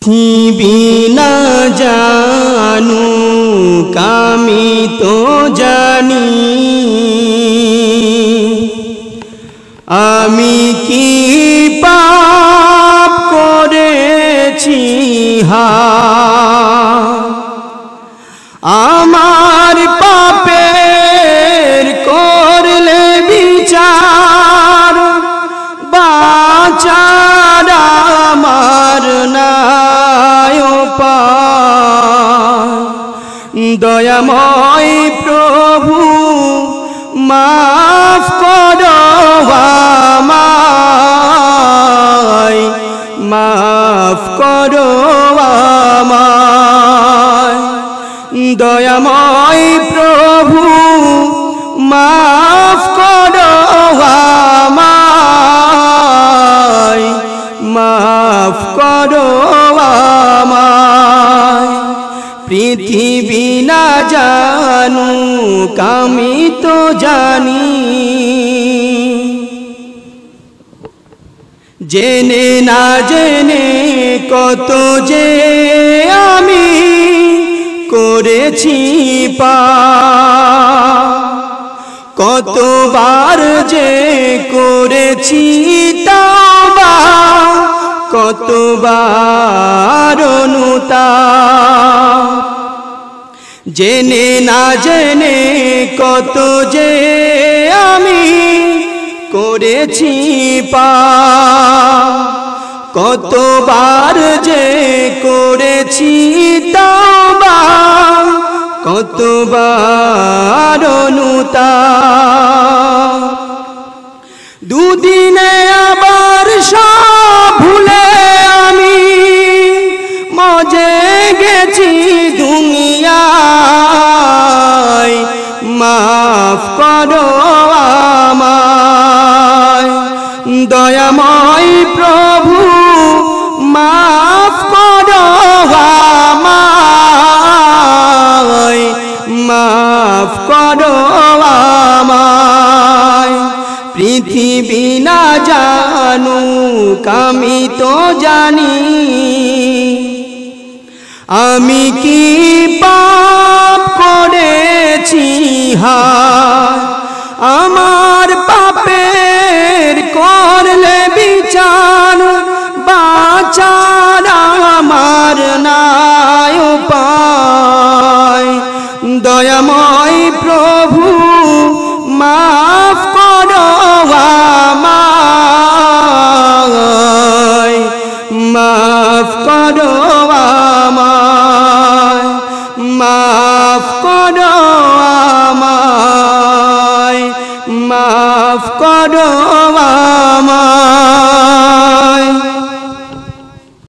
পৃথিবী না জানুক আমি তো জানি, আমি কি পাপ করেছি আমার পাপের করলে বিচার, বাঁচার আমার নাই উপায়। দয়াময় প্রভু মাফ করো আমায়, মাফ করো আমায়। দয়াময় প্রভু মাফ করো আমায়, মাফ করো আমায়। পৃথিবী না জানুক আমি তো জানি, জেনে না জেনে কত যে আমি করেছি পাপ, কতবার যে করেছি তওবা, কতবার অনুতাপ। জেনে না জেনে কত যে আমি করেছি পাপ, কতবার যে করেছি তওবা, কতবার অনুতাপ। দুদিনে আবার সব ভুলে আমি মজে গেছি দুনিয়ায়, মাফ করো আমায়। দয়াময় প্রভু মাফ করো আমায়, মাফ করো আমায়। পৃথিবী না জানুক আমি তো জানি, আমি কি পাপ করেছি আমার পাপের করলে বিচার, বাঁচার আমার নাই উপায়। দয়াময় প্রভু মাফ করো আমায়, মাফ করো আমায়, মাফ করো আমায়, মাফ করো